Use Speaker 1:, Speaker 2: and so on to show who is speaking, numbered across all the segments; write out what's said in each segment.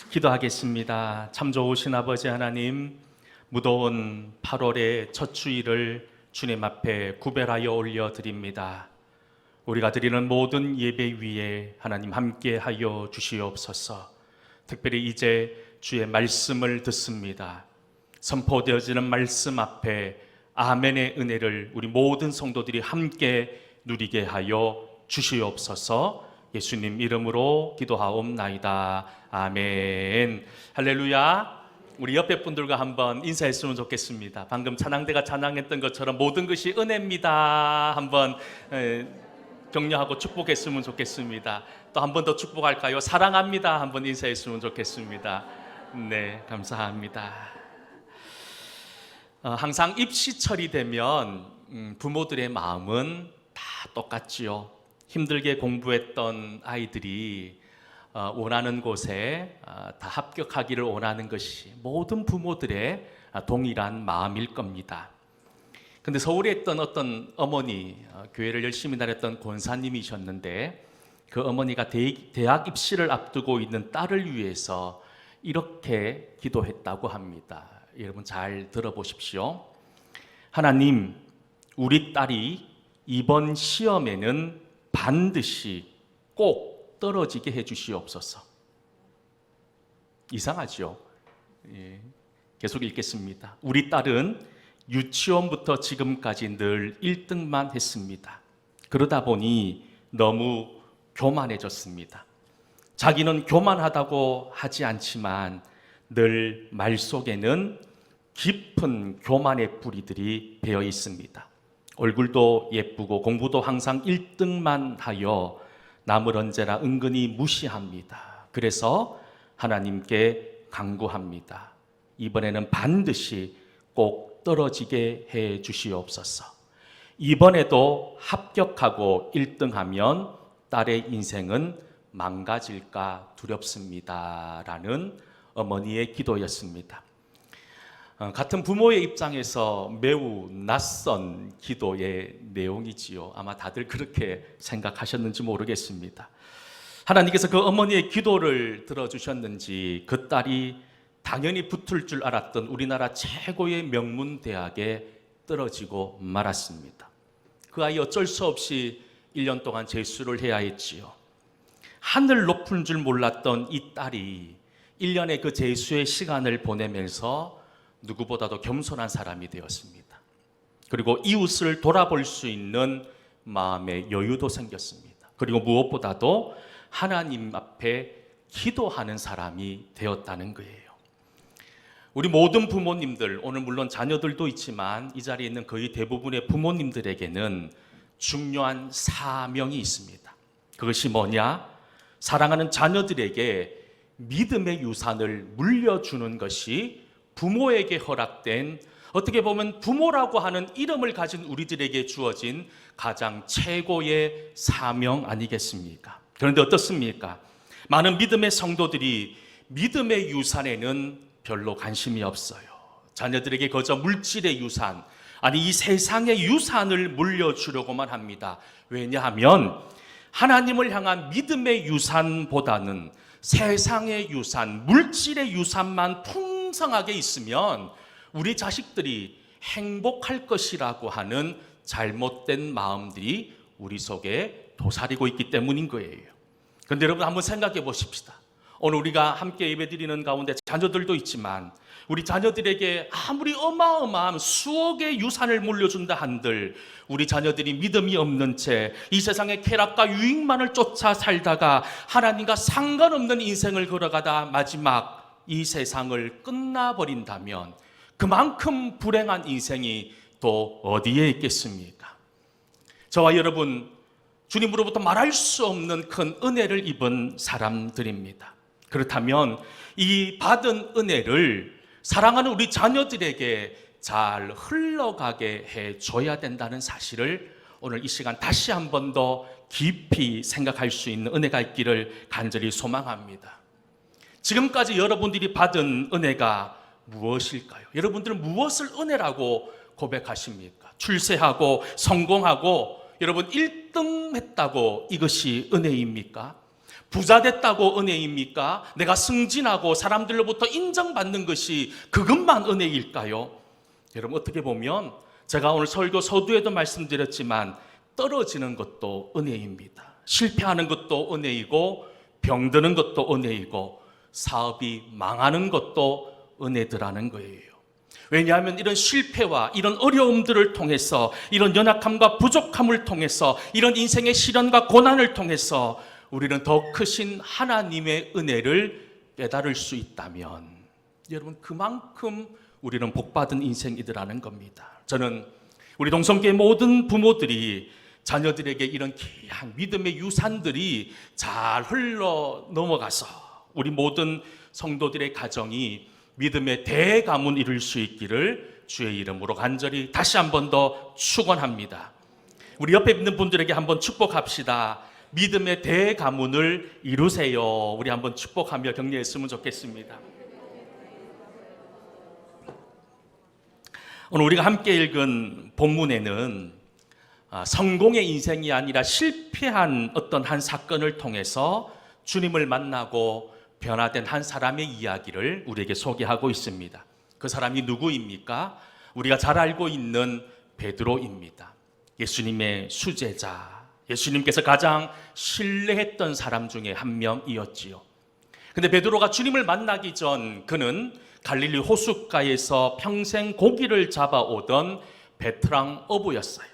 Speaker 1: 기도하겠습니다. 참 좋으신 아버지 하나님, 무더운 8월의 첫 주일을 주님 앞에 구별하여 올려드립니다. 우리가 드리는 모든 예배 위에 하나님 함께하여 주시옵소서. 특별히 이제 주의 말씀을 듣습니다. 선포되어지는 말씀 앞에 아멘의 은혜를 우리 모든 성도들이 함께 누리게 하여 주시옵소서. 예수님 이름으로 기도하옵나이다. 아멘. 할렐루야. 우리 옆에 분들과 한번 인사했으면 좋겠습니다. 방금 찬양대가 찬양했던 것처럼 모든 것이 은혜입니다. 한번 격려하고 축복했으면 좋겠습니다. 또 한 번 더 축복할까요? 사랑합니다. 한번 인사했으면 좋겠습니다. 네, 감사합니다. 항상 입시철이 되면 부모들의 마음은 다 똑같지요. 힘들게 공부했던 아이들이 원하는 곳에 다 합격하기를 원하는 것이 모든 부모들의 동일한 마음일 겁니다. 근데 서울에 있던 어떤 어머니, 교회를 열심히 다녔던 권사님이셨는데 그 어머니가 대학 입시를 앞두고 있는 딸을 위해서 이렇게 기도했다고 합니다. 여러분 잘 들어보십시오. 하나님, 우리 딸이 이번 시험에는 반드시 꼭 떨어지게 해주시옵소서. 이상하죠? 예, 계속 읽겠습니다. 우리 딸은 유치원부터 지금까지 늘 1등만 했습니다. 그러다 보니 너무 교만해졌습니다. 자기는 교만하다고 하지 않지만 늘 말 속에는 깊은 교만의 뿌리들이 배어 있습니다. 얼굴도 예쁘고 공부도 항상 1등만 하여 남을 언제나 은근히 무시합니다. 그래서 하나님께 간구합니다. 이번에는 반드시 꼭 떨어지게 해 주시옵소서. 이번에도 합격하고 1등하면 딸의 인생은 망가질까 두렵습니다. 라는 어머니의 기도였습니다. 같은 부모의 입장에서 매우 낯선 기도의 내용이지요. 아마 다들 그렇게 생각하셨는지 모르겠습니다. 하나님께서 그 어머니의 기도를 들어주셨는지 그 딸이 당연히 붙을 줄 알았던 우리나라 최고의 명문대학에 떨어지고 말았습니다. 그 아이 어쩔 수 없이 1년 동안 재수를 해야 했지요. 하늘 높은 줄 몰랐던 이 딸이 1년의 그 재수의 시간을 보내면서 누구보다도 겸손한 사람이 되었습니다. 그리고 이웃을 돌아볼 수 있는 마음의 여유도 생겼습니다. 그리고 무엇보다도 하나님 앞에 기도하는 사람이 되었다는 거예요. 우리 모든 부모님들, 오늘 물론 자녀들도 있지만 이 자리에 있는 거의 대부분의 부모님들에게는 중요한 사명이 있습니다. 그것이 뭐냐? 사랑하는 자녀들에게 믿음의 유산을 물려주는 것이 부모에게 허락된, 어떻게 보면 부모라고 하는 이름을 가진 우리들에게 주어진 가장 최고의 사명 아니겠습니까? 그런데 어떻습니까? 많은 믿음의 성도들이 믿음의 유산에는 별로 관심이 없어요. 자녀들에게 그저 물질의 유산, 아니 이 세상의 유산을 물려주려고만 합니다. 왜냐하면 하나님을 향한 믿음의 유산보다는 세상의 유산, 물질의 유산만 풍성하게 있으면 우리 자식들이 행복할 것이라고 하는 잘못된 마음들이 우리 속에 도사리고 있기 때문인 거예요. 그런데 여러분 한번 생각해 보십시다. 오늘 우리가 함께 예배드리는 가운데 자녀들도 있지만 우리 자녀들에게 아무리 어마어마한 수억의 유산을 물려준다 한들 우리 자녀들이 믿음이 없는 채 이 세상의 쾌락과 유익만을 쫓아 살다가 하나님과 상관없는 인생을 걸어가다 마지막 이 세상을 끝나버린다면 그만큼 불행한 인생이 또 어디에 있겠습니까? 저와 여러분 주님으로부터 말할 수 없는 큰 은혜를 입은 사람들입니다. 그렇다면 이 받은 은혜를 사랑하는 우리 자녀들에게 잘 흘러가게 해줘야 된다는 사실을 오늘 이 시간 다시 한 번 더 깊이 생각할 수 있는 은혜가 있기를 간절히 소망합니다. 지금까지 여러분들이 받은 은혜가 무엇일까요? 여러분들은 무엇을 은혜라고 고백하십니까? 출세하고 성공하고 여러분 1등 했다고 이것이 은혜입니까? 부자 됐다고 은혜입니까? 내가 승진하고 사람들로부터 인정받는 것이 그것만 은혜일까요? 여러분, 어떻게 보면 제가 오늘 설교 서두에도 말씀드렸지만 떨어지는 것도 은혜입니다. 실패하는 것도 은혜이고 병드는 것도 은혜이고 사업이 망하는 것도 은혜더라는 거예요. 왜냐하면 이런 실패와 이런 어려움들을 통해서, 이런 연약함과 부족함을 통해서, 이런 인생의 시련과 고난을 통해서 우리는 더 크신 하나님의 은혜를 깨달을 수 있다면 여러분, 그만큼 우리는 복받은 인생이더라는 겁니다. 저는 우리 동성교회 모든 부모들이 자녀들에게 이런 귀한 믿음의 유산들이 잘 흘러 넘어가서 우리 모든 성도들의 가정이 믿음의 대가문 이룰 수 있기를 주의 이름으로 간절히 다시 한 번 더 축원합니다. 우리 옆에 있는 분들에게 한번 축복합시다. 믿음의 대가문을 이루세요. 우리 한번 축복하며 격려했으면 좋겠습니다. 오늘 우리가 함께 읽은 본문에는 성공의 인생이 아니라 실패한 어떤 한 사건을 통해서 주님을 만나고 변화된 한 사람의 이야기를 우리에게 소개하고 있습니다. 그 사람이 누구입니까? 우리가 잘 알고 있는 베드로입니다. 예수님의 수제자, 예수님께서 가장 신뢰했던 사람 중에 한 명이었지요. 근데 베드로가 주님을 만나기 전 그는 갈릴리 호숫가에서 평생 고기를 잡아오던 베테랑 어부였어요.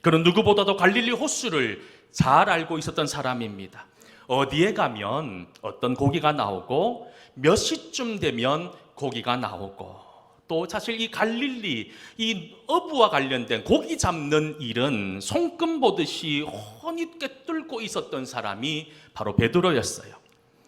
Speaker 1: 그는 누구보다도 갈릴리 호수를 잘 알고 있었던 사람입니다. 어디에 가면 어떤 고기가 나오고 몇 시쯤 되면 고기가 나오고, 또 사실 이 갈릴리, 이 어부와 관련된 고기 잡는 일은 손금 보듯이 훤히 꿰뚫고 있었던 사람이 바로 베드로였어요.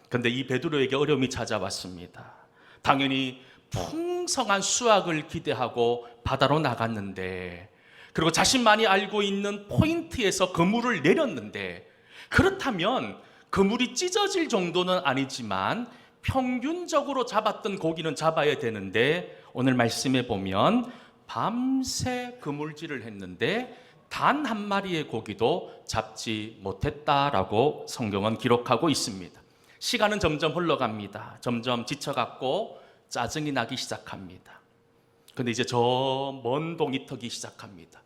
Speaker 1: 그런데 이 베드로에게 어려움이 찾아왔습니다. 당연히 풍성한 수확을 기대하고 바다로 나갔는데, 그리고 자신만이 알고 있는 포인트에서 그물을 내렸는데, 그렇다면 그물이 찢어질 정도는 아니지만 평균적으로 잡았던 고기는 잡아야 되는데, 오늘 말씀에 보면 밤새 그물질을 했는데 단 한 마리의 고기도 잡지 못했다라고 성경은 기록하고 있습니다. 시간은 점점 흘러갑니다. 점점 지쳐갔고 짜증이 나기 시작합니다. 근데 이제 저 먼 동이 터기 시작합니다.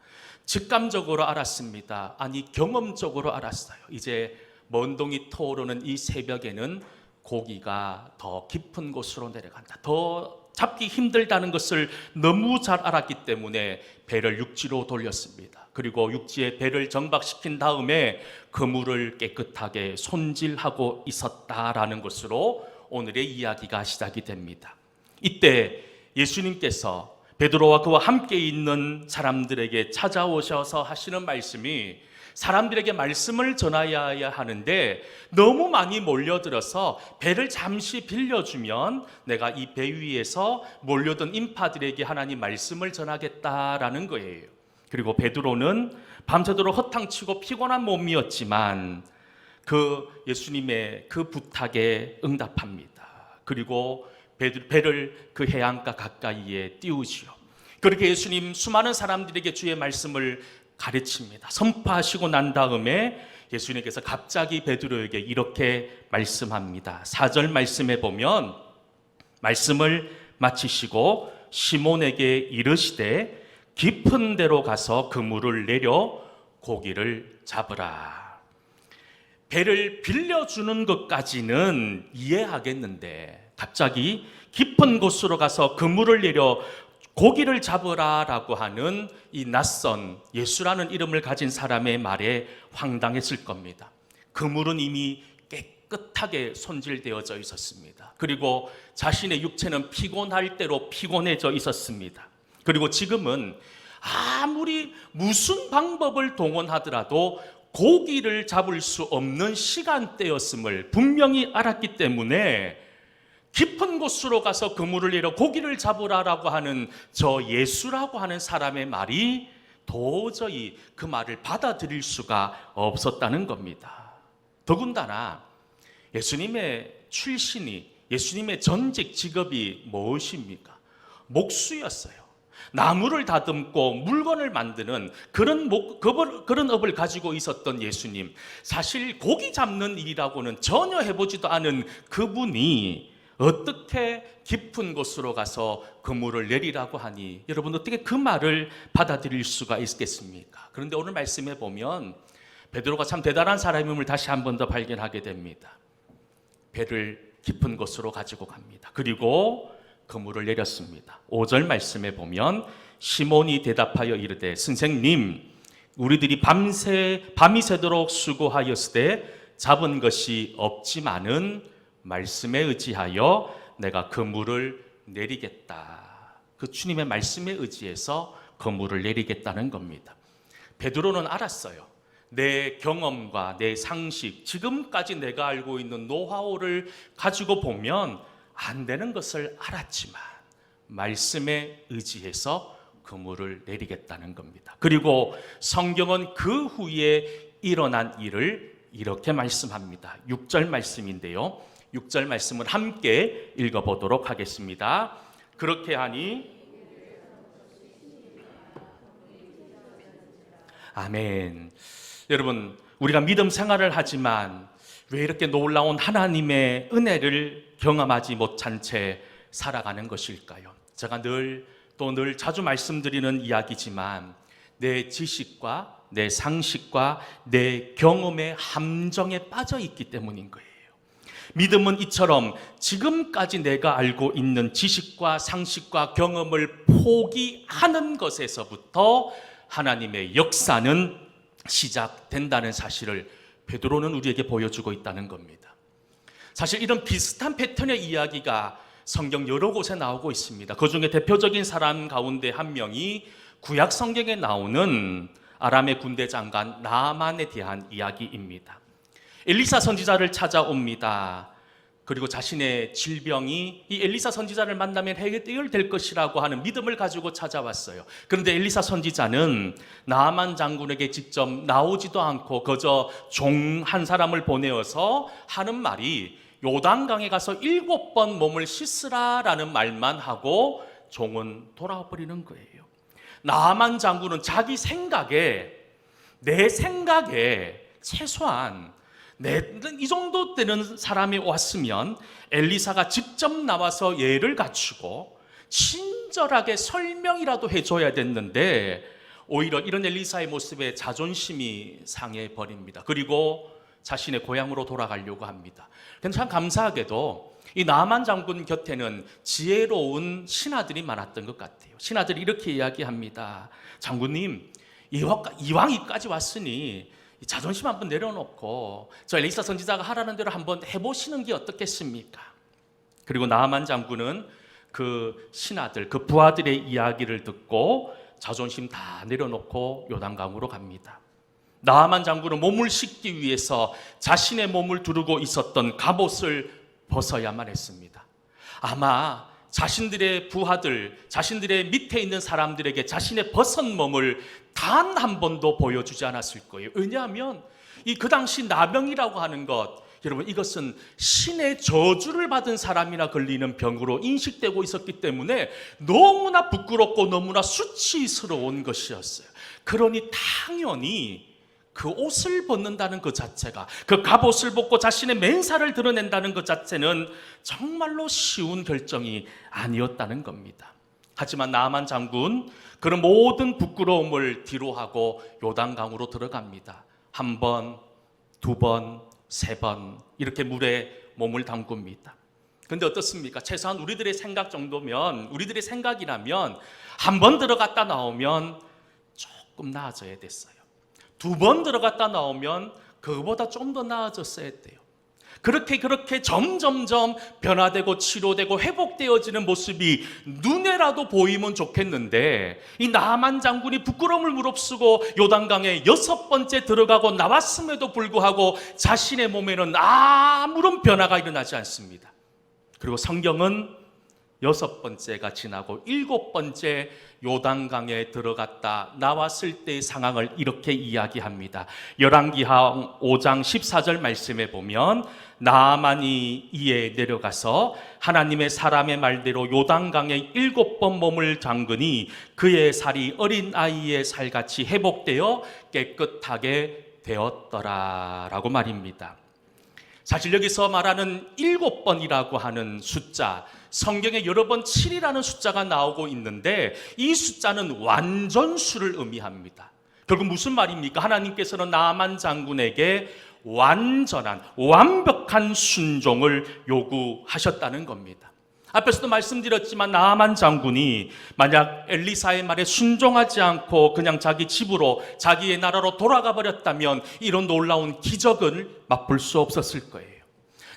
Speaker 1: 직감적으로 알았습니다. 아니, 경험적으로 알았어요. 이제 먼 동이 터오르는 이 새벽에는 고기가 더 깊은 곳으로 내려간다. 더 잡기 힘들다는 것을 너무 잘 알았기 때문에 배를 육지로 돌렸습니다. 그리고 육지에 배를 정박시킨 다음에 그물을 깨끗하게 손질하고 있었다라는 것으로 오늘의 이야기가 시작이 됩니다. 이때 예수님께서 베드로와 그와 함께 있는 사람들에게 찾아오셔서 하시는 말씀이, 사람들에게 말씀을 전하여야 하는데 너무 많이 몰려들어서 배를 잠시 빌려주면 내가 이 배 위에서 몰려든 인파들에게 하나님 말씀을 전하겠다라는 거예요. 그리고 베드로는 밤새도록 허탕치고 피곤한 몸이었지만 그 예수님의 그 부탁에 응답합니다. 그리고 배를 그 해안가 가까이에 띄우지요. 그렇게 예수님 수많은 사람들에게 주의 말씀을 가르칩니다. 선포하시고 난 다음에 예수님께서 갑자기 베드로에게 이렇게 말씀합니다. 4절 말씀에 보면, 말씀을 마치시고 시몬에게 이르시되 깊은 데로 가서 그물을 내려 고기를 잡으라. 배를 빌려주는 것까지는 이해하겠는데 갑자기 깊은 곳으로 가서 그물을 내려 고기를 잡으라라고 하는 이 낯선 예수라는 이름을 가진 사람의 말에 황당했을 겁니다. 그물은 이미 깨끗하게 손질되어져 있었습니다. 그리고 자신의 육체는 피곤할 대로 피곤해져 있었습니다. 그리고 지금은 아무리 무슨 방법을 동원하더라도 고기를 잡을 수 없는 시간대였음을 분명히 알았기 때문에 깊은 곳으로 가서 그물을 내려 고기를 잡으라라고 하는 저 예수라고 하는 사람의 말이 도저히 그 말을 받아들일 수가 없었다는 겁니다. 더군다나 예수님의 출신이, 예수님의 전직 직업이 무엇입니까? 목수였어요. 나무를 다듬고 물건을 만드는 그런 업을 가지고 있었던 예수님, 사실 고기 잡는 일이라고는 전혀 해보지도 않은 그분이 어떻게 깊은 곳으로 가서 그물을 내리라고 하니 여러분 어떻게 그 말을 받아들일 수가 있겠습니까? 그런데 오늘 말씀에 보면 베드로가 참 대단한 사람임을 다시 한 번 더 발견하게 됩니다. 배를 깊은 곳으로 가지고 갑니다. 그리고 그물을 내렸습니다. 5절 말씀에 보면 시몬이 대답하여 이르되 선생님, 우리들이 밤이 새도록 수고하였으되 잡은 것이 없지만은 말씀에 의지하여 내가 그물을 내리겠다. 그 주님의 말씀에 의지해서 그물을 내리겠다는 겁니다. 베드로는 알았어요. 내 경험과 내 상식, 지금까지 내가 알고 있는 노하우를 가지고 보면 안 되는 것을 알았지만 말씀에 의지해서 그물을 내리겠다는 겁니다. 그리고 성경은 그 후에 일어난 일을 이렇게 말씀합니다. 6절 말씀인데요. 6절 말씀을 함께 읽어보도록 하겠습니다. 그렇게 하니 아멘. 여러분, 우리가 믿음 생활을 하지만 왜 이렇게 놀라운 하나님의 은혜를 경험하지 못한 채 살아가는 것일까요? 제가 늘 자주 말씀드리는 이야기지만 내 지식과 내 상식과 내 경험의 함정에 빠져 있기 때문인 거예요. 믿음은 이처럼 지금까지 내가 알고 있는 지식과 상식과 경험을 포기하는 것에서부터 하나님의 역사는 시작된다는 사실을 베드로는 우리에게 보여주고 있다는 겁니다. 사실 이런 비슷한 패턴의 이야기가 성경 여러 곳에 나오고 있습니다. 그 중에 대표적인 사람 가운데 한 명이 구약 성경에 나오는 아람의 군대 장관 나아만에 대한 이야기입니다. 엘리사 선지자를 찾아옵니다. 그리고 자신의 질병이 이 엘리사 선지자를 만나면 해결될 것이라고 하는 믿음을 가지고 찾아왔어요. 그런데 엘리사 선지자는 나아만 장군에게 직접 나오지도 않고 그저 종 한 사람을 보내어서 하는 말이 요단강에 가서 7번 몸을 씻으라라는 말만 하고 종은 돌아와 버리는 거예요. 나아만 장군은 자기 생각에, 내 생각에 최소한 이 정도 되는 사람이 왔으면 엘리사가 직접 나와서 예를 갖추고 친절하게 설명이라도 해줘야 됐는데 오히려 이런 엘리사의 모습에 자존심이 상해 버립니다. 그리고 자신의 고향으로 돌아가려고 합니다. 그런데 참 감사하게도 이 나아만 장군 곁에는 지혜로운 신하들이 많았던 것 같아요. 신하들이 이렇게 이야기합니다. 장군님, 이왕이까지 왔으니 자존심 한번 내려놓고 저 엘리사 선지자가 하라는 대로 한번 해보시는 게 어떻겠습니까? 그리고 나아만 장군은 그 신하들, 그 부하들의 이야기를 듣고 자존심 다 내려놓고 요단강으로 갑니다. 나아만 장군은 몸을 씻기 위해서 자신의 몸을 두르고 있었던 갑옷을 벗어야만 했습니다. 아마 자신들의 부하들, 자신들의 밑에 있는 사람들에게 자신의 벗은 몸을 단 한 번도 보여주지 않았을 거예요. 왜냐하면 그 당시 나병이라고 하는 것, 여러분 이것은 신의 저주를 받은 사람이나 걸리는 병으로 인식되고 있었기 때문에 너무나 부끄럽고 너무나 수치스러운 것이었어요. 그러니 당연히 그 옷을 벗는다는 것 자체가, 그 갑옷을 벗고 자신의 맨살을 드러낸다는 것 자체는 정말로 쉬운 결정이 아니었다는 겁니다. 하지만 나아만 장군 그런 모든 부끄러움을 뒤로하고 요단강으로 들어갑니다. 한 번, 두 번, 세 번 이렇게 물에 몸을 담굽니다. 그런데 어떻습니까? 최소한 우리들의 생각 정도면, 우리들의 생각이라면 한 번 들어갔다 나오면 조금 나아져야 됐어요. 두 번 들어갔다 나오면 그거보다 좀 더 나아졌어야 돼요. 그렇게 점점점 변화되고 치료되고 회복되어지는 모습이 눈에라도 보이면 좋겠는데 이 나아만 장군이 부끄러움을 무릅쓰고 요단강에 6번째 들어가고 나왔음에도 불구하고 자신의 몸에는 아무런 변화가 일어나지 않습니다. 그리고 성경은 6번째가 지나고 7번째 요단강에 들어갔다 나왔을 때의 상황을 이렇게 이야기합니다. 열왕기하 5장 14절 말씀에 보면 나아만이 이에 내려가서 하나님의 사람의 말대로 요단강에 7번 몸을 담그니 그의 살이 어린 아이의 살같이 회복되어 깨끗하게 되었더라 라고 말입니다. 사실 여기서 말하는 7번이라고 하는 숫자, 성경에 여러 번 7이라는 숫자가 나오고 있는데 이 숫자는 완전수를 의미합니다. 결국 무슨 말입니까? 하나님께서는 나아만 장군에게 완전한, 완벽한 순종을 요구하셨다는 겁니다. 앞에서도 말씀드렸지만 나아만 장군이 만약 엘리사의 말에 순종하지 않고 그냥 자기 집으로, 자기의 나라로 돌아가 버렸다면 이런 놀라운 기적을 맛볼 수 없었을 거예요.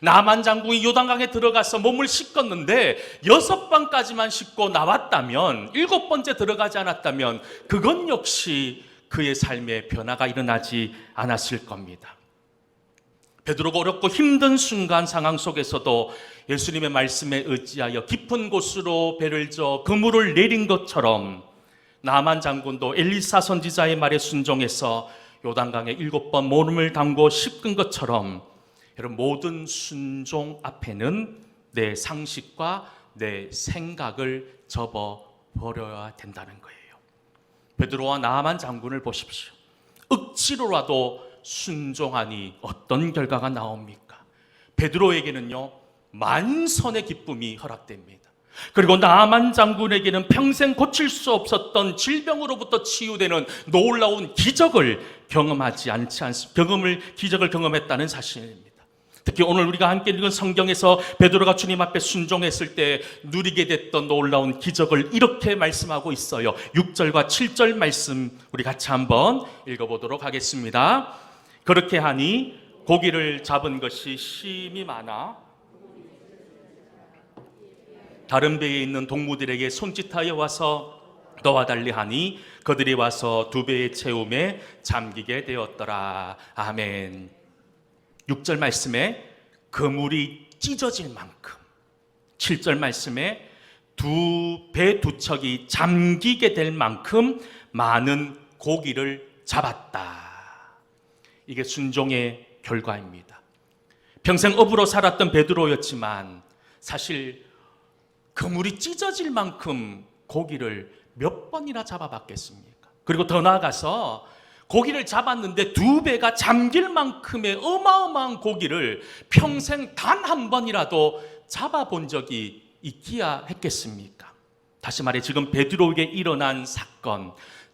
Speaker 1: 나아만 장군이 요단강에 들어가서 몸을 씻겼는데 6번까지만 씻고 나왔다면, 7번째 들어가지 않았다면 그건 역시 그의 삶에 변화가 일어나지 않았을 겁니다. 베드로가 어렵고 힘든 순간 상황 속에서도 예수님의 말씀에 의지하여 깊은 곳으로 배를 저 그물을 내린 것처럼 나아만 장군도 엘리사 선지자의 말에 순종해서 요단강에 7번 몸을 담고 씻은 것처럼 여러분, 모든 순종 앞에는 내 상식과 내 생각을 접어버려야 된다는 거예요. 베드로와 나아만 장군을 보십시오. 억지로라도 순종하니 어떤 결과가 나옵니까? 베드로에게는요, 만선의 기쁨이 허락됩니다. 그리고 나아만 장군에게는 평생 고칠 수 없었던 질병으로부터 치유되는 놀라운 기적을 기적을 경험했다는 사실입니다. 특히 오늘 우리가 함께 읽은 성경에서 베드로가 주님 앞에 순종했을 때 누리게 됐던 놀라운 기적을 이렇게 말씀하고 있어요. 6절과 7절 말씀 우리 같이 한번 읽어보도록 하겠습니다. 그렇게 하니 고기를 잡은 것이 심히 많아 다른 배에 있는 동무들에게 손짓하여 와서 너와 달리 하니 그들이 와서 2배의 채움에 잠기게 되었더라. 아멘. 6절 말씀에 그물이 찢어질 만큼, 7절 말씀에 2배 2척이 잠기게 될 만큼 많은 고기를 잡았다. 이게 순종의 결과입니다. 평생 어부로 살았던 베드로였지만 사실 그물이 찢어질 만큼 고기를 몇 번이나 잡아봤겠습니까? 그리고 더 나아가서 고기를 잡았는데 2배가 잠길 만큼의 어마어마한 고기를 평생 단 한 번이라도 잡아본 적이 있기야 했겠습니까? 다시 말해 지금 베드로에게 일어난 사건,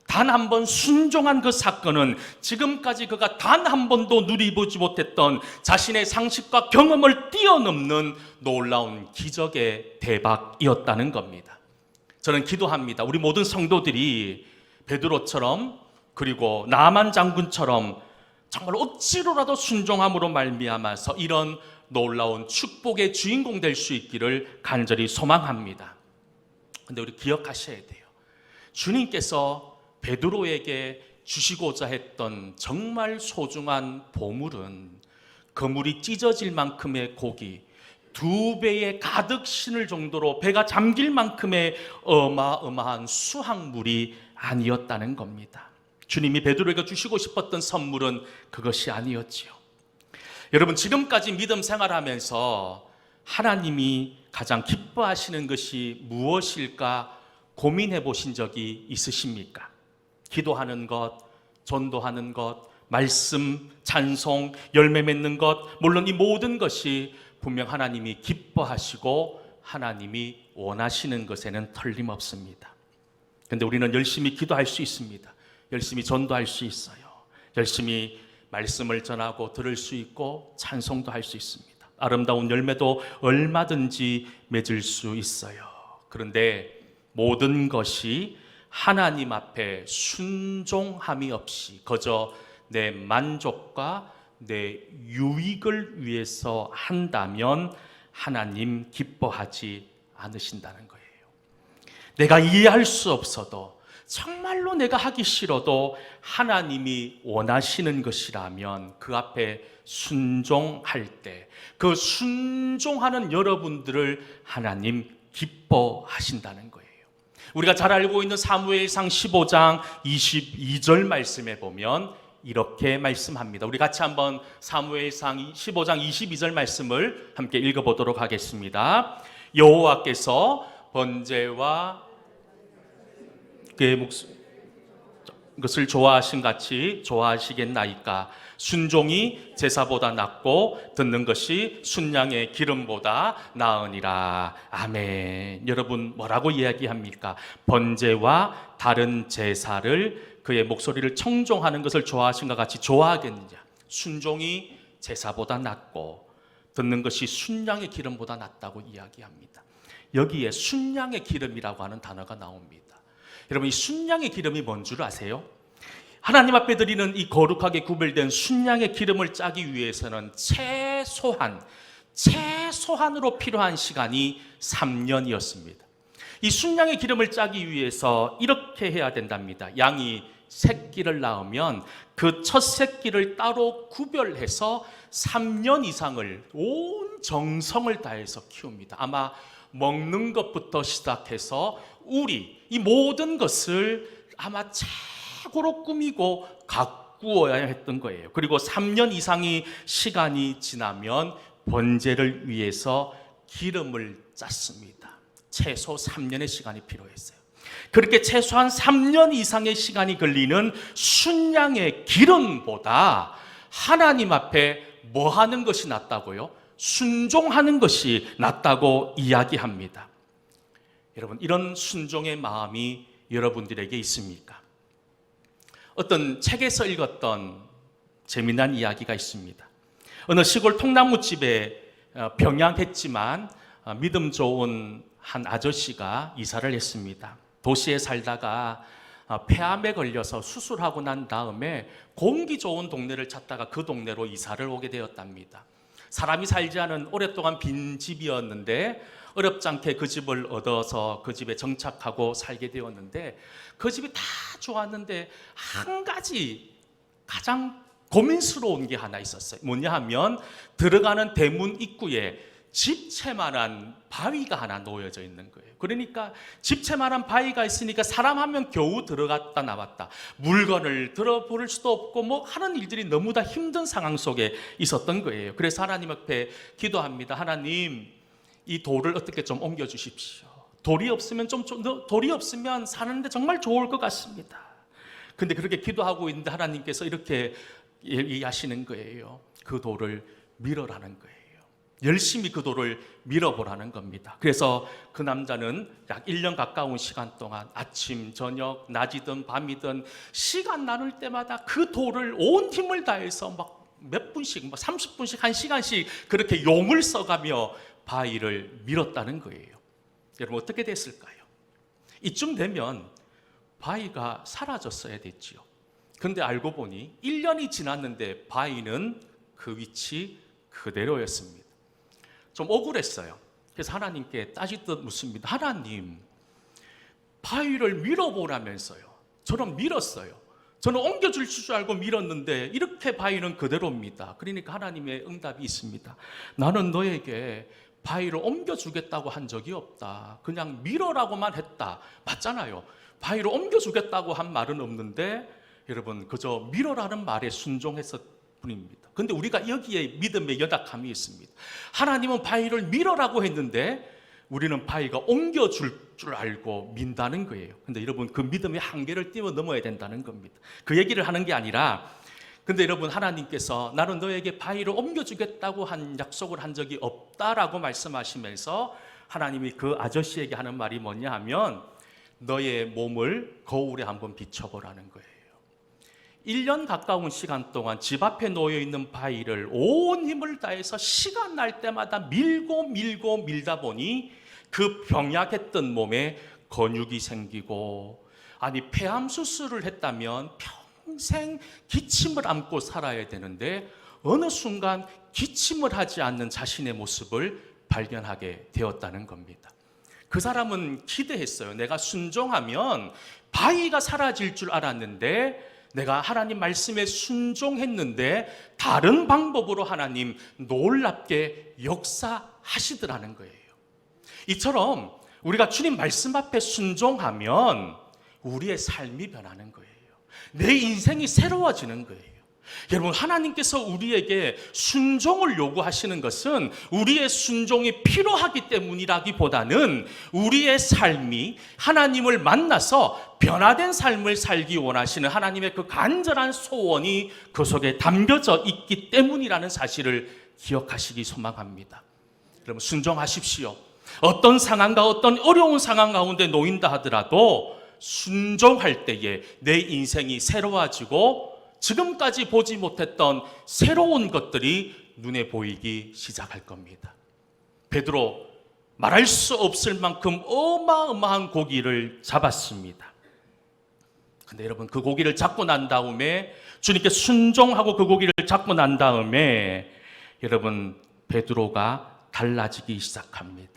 Speaker 1: 단 한 번 순종한 그 사건은 지금까지 그가 단 한 번도 누리보지 못했던 자신의 상식과 경험을 뛰어넘는 놀라운 기적의 대박이었다는 겁니다. 저는 기도합니다. 우리 모든 성도들이 베드로처럼 그리고 나아만 장군처럼 정말 억지로라도 순종함으로 말미암아서 이런 놀라운 축복의 주인공 될 수 있기를 간절히 소망합니다. 그런데 우리 기억하셔야 돼요. 주님께서 베드로에게 주시고자 했던 정말 소중한 보물은 그물이 찢어질 만큼의 고기, 2배에 가득 신을 정도로 배가 잠길 만큼의 어마어마한 수확물이 아니었다는 겁니다. 주님이 베드로에게 주시고 싶었던 선물은 그것이 아니었지요. 여러분, 지금까지 믿음 생활하면서 하나님이 가장 기뻐하시는 것이 무엇일까 고민해 보신 적이 있으십니까? 기도하는 것, 전도하는 것, 말씀, 찬송, 열매 맺는 것, 물론 이 모든 것이 분명 하나님이 기뻐하시고 하나님이 원하시는 것에는 틀림없습니다. 그런데 우리는 열심히 기도할 수 있습니다. 열심히 전도할 수 있어요. 열심히 말씀을 전하고 들을 수 있고 찬송도 할 수 있습니다. 아름다운 열매도 얼마든지 맺을 수 있어요. 그런데 모든 것이 하나님 앞에 순종함이 없이 거저 내 만족과 내 유익을 위해서 한다면 하나님 기뻐하지 않으신다는 거예요. 내가 이해할 수 없어도 정말로 내가 하기 싫어도 하나님이 원하시는 것이라면 그 앞에 순종할 때 그 순종하는 여러분들을 하나님 기뻐하신다는 거예요. 우리가 잘 알고 있는 사무엘상 15장 22절 말씀에 보면 이렇게 말씀합니다. 우리 같이 한번 사무엘상 15장 22절 말씀을 함께 읽어보도록 하겠습니다. 여호와께서 번제와 그의 것을 좋아하신 같이 좋아하시겠나이까. 순종이 제사보다 낫고 듣는 것이 순양의 기름보다 나으니라. 아멘. 여러분 뭐라고 이야기합니까? 번제와 다른 제사를 그의 목소리를 청종하는 것을 좋아하신가 같이 좋아하겠느냐. 순종이 제사보다 낫고 듣는 것이 순양의 기름보다 낫다고 이야기합니다. 여기에 순양의 기름이라고 하는 단어가 나옵니다. 여러분, 이 순양의 기름이 뭔 줄 아세요? 하나님 앞에 드리는 이 거룩하게 구별된 순양의 기름을 짜기 위해서는 최소한으로 필요한 시간이 3년이었습니다. 이 순양의 기름을 짜기 위해서 이렇게 해야 된답니다. 양이 새끼를 낳으면 그 첫 새끼를 따로 구별해서 3년 이상을 온 정성을 다해서 키웁니다. 아마 먹는 것부터 시작해서 이 모든 것을 아마 최고로 꾸미고 가꾸어야 했던 거예요. 그리고 3년 이상의 시간이 지나면 번제를 위해서 기름을 짰습니다. 최소 3년의 시간이 필요했어요. 그렇게 최소한 3년 이상의 시간이 걸리는 순양의 기름보다 하나님 앞에 뭐 하는 것이 낫다고요? 순종하는 것이 낫다고 이야기합니다. 여러분, 이런 순종의 마음이 여러분들에게 있습니까? 어떤 책에서 읽었던 재미난 이야기가 있습니다. 어느 시골 통나무집에 병약했지만 믿음 좋은 한 아저씨가 이사를 했습니다. 도시에 살다가 폐암에 걸려서 수술하고 난 다음에 공기 좋은 동네를 찾다가 그 동네로 이사를 오게 되었답니다. 사람이 살지 않은 오랫동안 빈 집이었는데 어렵지 않게 그 집을 얻어서 그 집에 정착하고 살게 되었는데 그 집이 다 좋았는데 한 가지 가장 고민스러운 게 하나 있었어요. 뭐냐 하면 들어가는 대문 입구에 집채만한 바위가 하나 놓여져 있는 거예요. 그러니까 집채만한 바위가 있으니까 사람 한 명 겨우 들어갔다 나왔다. 물건을 들어볼 수도 없고 뭐 하는 일들이 너무 다 힘든 상황 속에 있었던 거예요. 그래서 하나님 앞에 기도합니다. 하나님, 이 돌을 어떻게 좀 옮겨 주십시오. 돌이 없으면 사는데 정말 좋을 것 같습니다. 근데 그렇게 기도하고 있는데 하나님께서 이렇게 얘기하시는 거예요. 그 돌을 밀어라는 거예요. 열심히 그 돌을 밀어보라는 겁니다. 그래서 그 남자는 약 1년 가까운 시간 동안 아침, 저녁, 낮이든 밤이든 시간 나눌 때마다 그 돌을 온 힘을 다해서 막 몇 분씩, 30분씩, 1시간씩 그렇게 용을 써가며 바위를 밀었다는 거예요. 여러분, 어떻게 됐을까요? 이쯤 되면 바위가 사라졌어야 됐지요. 그런데 알고 보니 1년이 지났는데 바위는 그 위치 그대로였습니다. 좀 억울했어요. 그래서 하나님께 따지듯 묻습니다. 하나님, 바위를 밀어보라면서요. 저는 밀었어요. 저는 옮겨줄 줄 알고 밀었는데 이렇게 바위는 그대로입니다. 그러니까 하나님의 응답이 있습니다. 나는 너에게 바위를 옮겨주겠다고 한 적이 없다. 그냥 밀어라고만 했다. 맞잖아요. 바위를 옮겨주겠다고 한 말은 없는데 여러분, 그저 밀어라는 말에 순종했을 뿐입니다. 그런데 우리가 여기에 믿음의 연약함이 있습니다. 하나님은 바위를 밀어라고 했는데 우리는 바위가 옮겨줄 줄 알고 민다는 거예요. 근데 여러분, 그 믿음의 한계를 뛰어넘어야 된다는 겁니다. 그 얘기를 하는 게 아니라, 근데 여러분, 하나님께서 나는 너에게 바위를 옮겨주겠다고 한 약속을 한 적이 없다라고 말씀하시면서 하나님이 그 아저씨에게 하는 말이 뭐냐 하면 너의 몸을 거울에 한번 비춰보라는 거예요. 1년 가까운 시간 동안 집 앞에 놓여있는 바위를 온 힘을 다해서 시간 날 때마다 밀다 보니 그 병약했던 몸에 근육이 생기고, 아니 폐암 수술을 했다면 평생 기침을 안고 살아야 되는데 어느 순간 기침을 하지 않는 자신의 모습을 발견하게 되었다는 겁니다. 그 사람은 기대했어요. 내가 순종하면 바위가 사라질 줄 알았는데 내가 하나님 말씀에 순종했는데 다른 방법으로 하나님 놀랍게 역사하시더라는 거예요. 이처럼 우리가 주님 말씀 앞에 순종하면 우리의 삶이 변하는 거예요. 내 인생이 새로워지는 거예요. 여러분, 하나님께서 우리에게 순종을 요구하시는 것은 우리의 순종이 필요하기 때문이라기보다는 우리의 삶이 하나님을 만나서 변화된 삶을 살기 원하시는 하나님의 그 간절한 소원이 그 속에 담겨져 있기 때문이라는 사실을 기억하시기 소망합니다. 여러분, 순종하십시오. 어떤 상황과 어떤 어려운 상황 가운데 놓인다 하더라도 순종할 때에 내 인생이 새로워지고 지금까지 보지 못했던 새로운 것들이 눈에 보이기 시작할 겁니다. 베드로 말할 수 없을 만큼 어마어마한 고기를 잡았습니다. 근데 여러분, 그 고기를 잡고 난 다음에 주님께 순종하고 그 고기를 잡고 난 다음에 여러분, 베드로가 달라지기 시작합니다.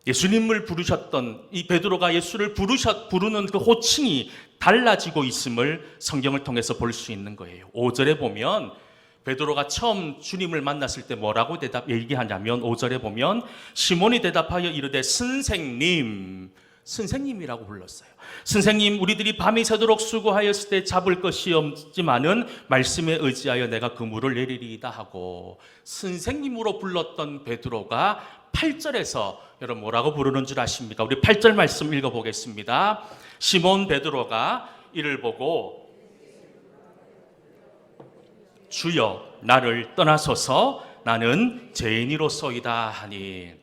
Speaker 1: 예수님을 부르셨던 이 베드로가 예수를 부르는 그 호칭이 달라지고 있음을 성경을 통해서 볼 수 있는 거예요. 5절에 보면 베드로가 처음 주님을 만났을 때 뭐라고 얘기하냐면 5절에 보면 시몬이 대답하여 이르되 선생님이라고 불렀어요. 선생님, 우리들이 밤이 새도록 수고하였을 때 잡을 것이 없지만은 말씀에 의지하여 내가 그물을 내리리이다 하고 선생님으로 불렀던 베드로가 8절에서 여러분 뭐라고 부르는 줄 아십니까? 우리 8절 말씀 읽어보겠습니다. 시몬 베드로가 이를 보고 주여 나를 떠나소서 나는 죄인이로소이다 하니,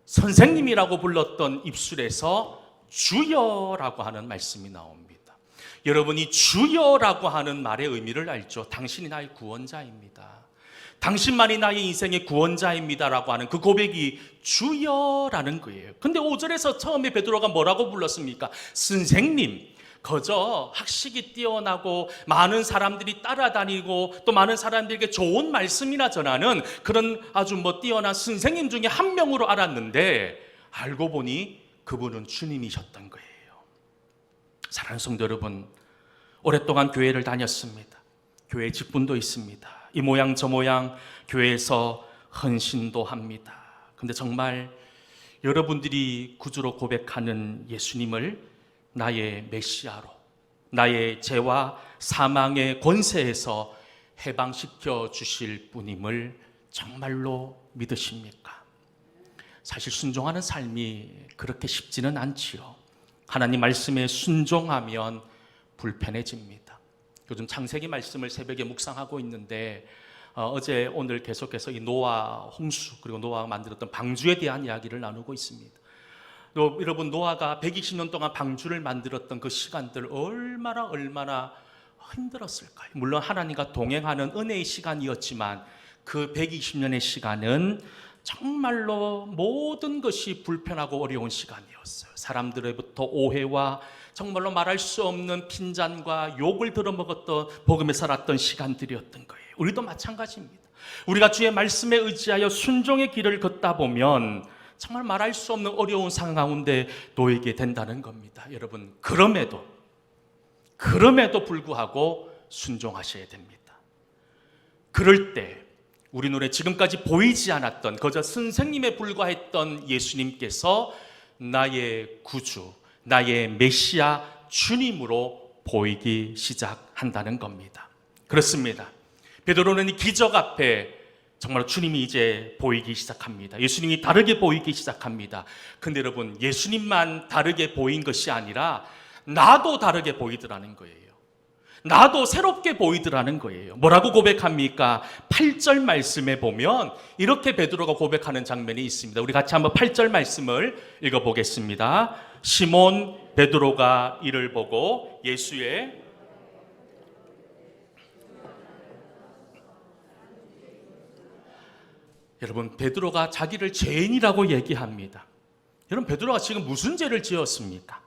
Speaker 1: 선생님이라고 불렀던 입술에서 주여라고 하는 말씀이 나옵니다. 여러분이 주여라고 하는 말의 의미를 알죠? 당신이 나의 구원자입니다. 당신만이 나의 인생의 구원자입니다라고 하는 그 고백이 주여라는 거예요. 근데 5절에서 처음에 베드로가 뭐라고 불렀습니까? 선생님. 그저 학식이 뛰어나고 많은 사람들이 따라다니고 또 많은 사람들에게 좋은 말씀이나 전하는 그런 아주 뛰어난 선생님 중에 한 명으로 알았는데 알고 보니 그분은 주님이셨던 거예요. 사랑하는 성도 여러분, 오랫동안 교회를 다녔습니다. 교회 직분도 있습니다. 이 모양 저 모양 교회에서 헌신도 합니다. 근데 정말 여러분들이 구주로 고백하는 예수님을 나의 메시아로, 나의 죄와 사망의 권세에서 해방시켜 주실 분임을 정말로 믿으십니까? 사실 순종하는 삶이 그렇게 쉽지는 않지요. 하나님 말씀에 순종하면 불편해집니다. 요즘 창세기 말씀을 새벽에 묵상하고 있는데 어제 오늘 계속해서 이 노아 홍수 그리고 노아가 만들었던 방주에 대한 이야기를 나누고 있습니다. 또 여러분, 노아가 120년 동안 방주를 만들었던 그 시간들 얼마나 힘들었을까요? 물론 하나님과 동행하는 은혜의 시간이었지만 그 120년의 시간은 정말로 모든 것이 불편하고 어려운 시간이었어요. 사람들로부터 오해와 정말로 말할 수 없는 핀잔과 욕을 들어먹었던 복음에 살았던 시간들이었던 거예요. 우리도 마찬가지입니다. 우리가 주의 말씀에 의지하여 순종의 길을 걷다 보면 정말 말할 수 없는 어려운 상황 가운데 놓이게 된다는 겁니다. 여러분, 그럼에도 불구하고 순종하셔야 됩니다. 그럴 때 우리 눈에 지금까지 보이지 않았던 그저 선생님에 불과했던 예수님께서 나의 구주, 나의 메시아 주님으로 보이기 시작한다는 겁니다. 그렇습니다. 베드로는 이 기적 앞에 정말 주님이 이제 보이기 시작합니다. 예수님이 다르게 보이기 시작합니다. 근데 여러분, 예수님만 다르게 보인 것이 아니라 나도 다르게 보이더라는 거예요. 나도 새롭게 보이더라는 거예요. 뭐라고 고백합니까? 8절 말씀에 보면 이렇게 베드로가 고백하는 장면이 있습니다. 우리 같이 한번 8절 말씀을 읽어보겠습니다. 시몬 베드로가 이를 보고 예수의 여러분, 베드로가 자기를 죄인이라고 얘기합니다. 여러분, 베드로가 지금 무슨 죄를 지었습니까?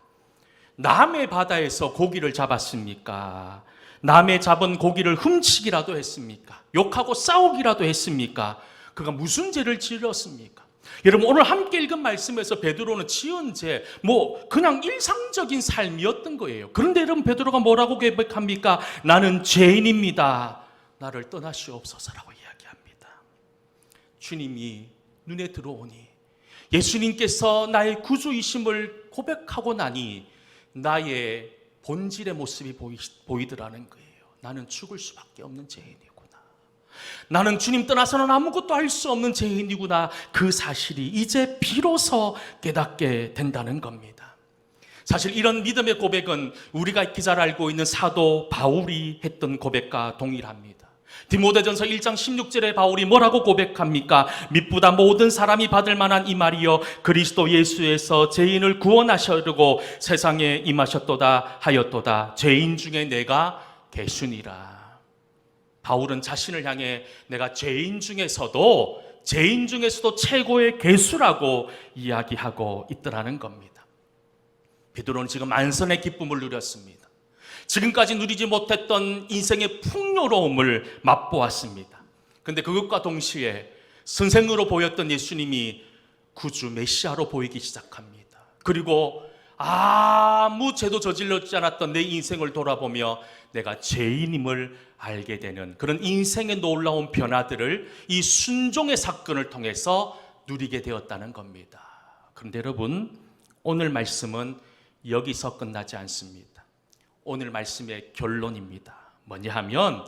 Speaker 1: 남의 바다에서 고기를 잡았습니까? 남의 잡은 고기를 훔치기라도 했습니까? 욕하고 싸우기라도 했습니까? 그가 무슨 죄를 지었습니까? 여러분, 오늘 함께 읽은 말씀에서 베드로는 지은 죄, 그냥 일상적인 삶이었던 거예요. 그런데 여러분, 베드로가 뭐라고 고백합니까? 나는 죄인입니다. 나를 떠나시옵소서라고 이야기합니다. 주님이 눈에 들어오니 예수님께서 나의 구주이심을 고백하고 나니 나의 본질의 모습이 보이더라는 거예요. 나는 죽을 수밖에 없는 죄인이구나. 나는 주님 떠나서는 아무것도 할 수 없는 죄인이구나. 그 사실이 이제 비로소 깨닫게 된다는 겁니다. 사실 이런 믿음의 고백은 우리가 익히 잘 알고 있는 사도 바울이 했던 고백과 동일합니다. 디모데전서 1장 16절에 바울이 뭐라고 고백합니까? 미쁘다 모든 사람이 받을 만한 이 말이여 그리스도 예수에서 죄인을 구원하시려고 세상에 임하셨도다 하였도다. 죄인 중에 내가 개순이라. 바울은 자신을 향해 내가 죄인 중에서도 최고의 개수라고 이야기하고 있더라는 겁니다. 베드로는 지금 만선의 기쁨을 누렸습니다. 지금까지 누리지 못했던 인생의 풍요로움을 맛보았습니다. 그런데 그것과 동시에 선생으로 보였던 예수님이 구주 메시아로 보이기 시작합니다. 그리고 아무 죄도 저질렀지 않았던 내 인생을 돌아보며 내가 죄인임을 알게 되는 그런 인생의 놀라운 변화들을 이 순종의 사건을 통해서 누리게 되었다는 겁니다. 그런데 여러분, 오늘 말씀은 여기서 끝나지 않습니다. 오늘 말씀의 결론입니다. 뭐냐 하면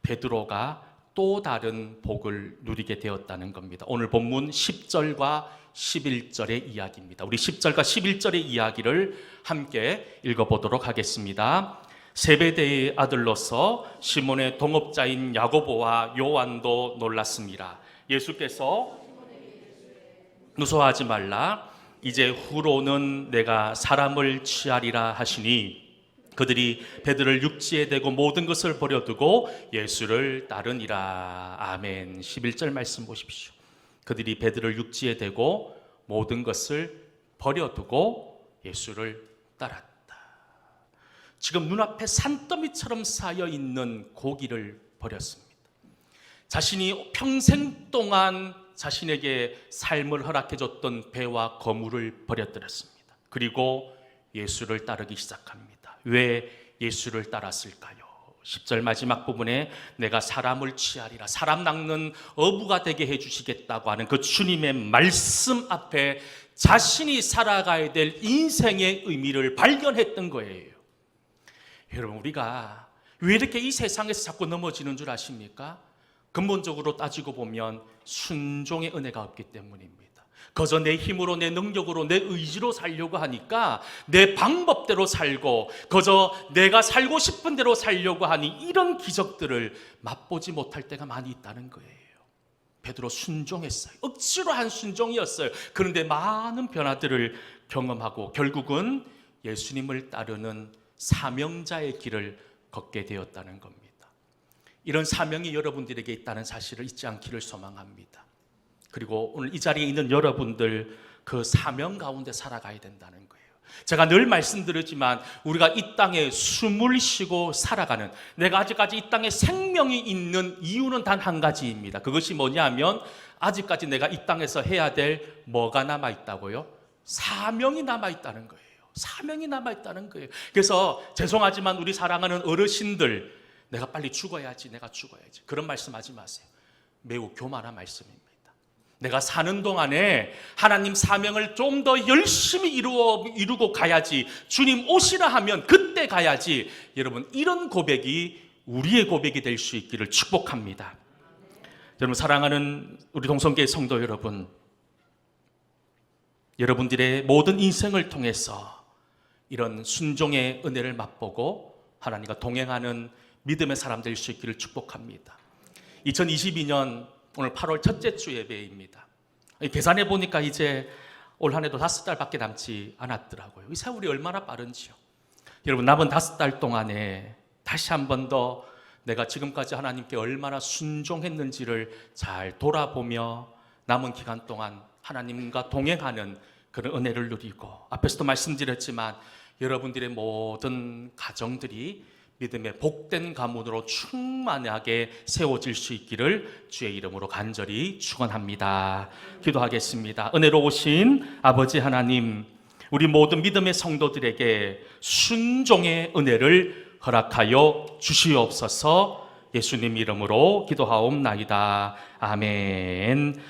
Speaker 1: 베드로가 또 다른 복을 누리게 되었다는 겁니다. 오늘 본문 10절과 11절의 이야기입니다. 우리 10절과 11절의 이야기를 함께 읽어보도록 하겠습니다. 세베대의 아들로서 시몬의 동업자인 야고보와 요한도 놀랐습니다. 예수께서 무서워하지 말라. 이제 후로는 내가 사람을 취하리라 하시니 그들이 베드로를 육지에 대고 모든 것을 버려두고 예수를 따르니라. 아멘. 11절 말씀 보십시오. 그들이 베드로를 육지에 대고 모든 것을 버려두고 예수를 따랐다. 지금 눈앞에 산더미처럼 쌓여있는 고기를 버렸습니다. 자신이 평생 동안 자신에게 삶을 허락해줬던 배와 거물을 버려뜨렸습니다. 그리고 예수를 따르기 시작합니다. 왜 예수를 따랐을까요? 10절 마지막 부분에 내가 사람을 취하리라, 사람 낚는 어부가 되게 해주시겠다고 하는 그 주님의 말씀 앞에 자신이 살아가야 될 인생의 의미를 발견했던 거예요. 여러분, 우리가 왜 이렇게 이 세상에서 자꾸 넘어지는 줄 아십니까? 근본적으로 따지고 보면 순종의 은혜가 없기 때문입니다. 그저 내 힘으로, 내 능력으로, 내 의지로 살려고 하니까 내 방법대로 살고 그저 내가 살고 싶은 대로 살려고 하니 이런 기적들을 맛보지 못할 때가 많이 있다는 거예요. 베드로 순종했어요. 억지로 한 순종이었어요. 그런데 많은 변화들을 경험하고 결국은 예수님을 따르는 사명자의 길을 걷게 되었다는 겁니다. 이런 사명이 여러분들에게 있다는 사실을 잊지 않기를 소망합니다. 그리고 오늘 이 자리에 있는 여러분들 그 사명 가운데 살아가야 된다는 거예요. 제가 늘 말씀드리지만 우리가 이 땅에 숨을 쉬고 살아가는, 내가 아직까지 이 땅에 생명이 있는 이유는 단 한 가지입니다. 그것이 뭐냐면 아직까지 내가 이 땅에서 해야 될 뭐가 남아있다고요? 사명이 남아있다는 거예요. 사명이 남아있다는 거예요. 그래서 죄송하지만 우리 사랑하는 어르신들, 내가 빨리 죽어야지, 내가 죽어야지, 그런 말씀하지 마세요. 매우 교만한 말씀입니다. 내가 사는 동안에 하나님 사명을 좀 더 열심히 이루고 가야지, 주님 오시라 하면 그때 가야지. 여러분, 이런 고백이 우리의 고백이 될 수 있기를 축복합니다. 여러분, 사랑하는 우리 동성교회 성도 여러분, 여러분들의 모든 인생을 통해서 이런 순종의 은혜를 맛보고 하나님과 동행하는 믿음의 사람 될 수 있기를 축복합니다. 2022년 오늘 8월 첫째 주 예배입니다. 계산해 보니까 이제 올 한 해도 5달밖에 남지 않았더라고요. 이 세월이 얼마나 빠른지요. 여러분, 남은 5달 동안에 다시 한 번 더 내가 지금까지 하나님께 얼마나 순종했는지를 잘 돌아보며 남은 기간 동안 하나님과 동행하는 그런 은혜를 누리고, 앞에서도 말씀드렸지만 여러분들의 모든 가정들이 믿음의 복된 가문으로 충만하게 세워질 수 있기를 주의 이름으로 간절히 축원합니다. 기도하겠습니다. 은혜로우신 아버지 하나님, 우리 모든 믿음의 성도들에게 순종의 은혜를 허락하여 주시옵소서. 예수님 이름으로 기도하옵나이다. 아멘.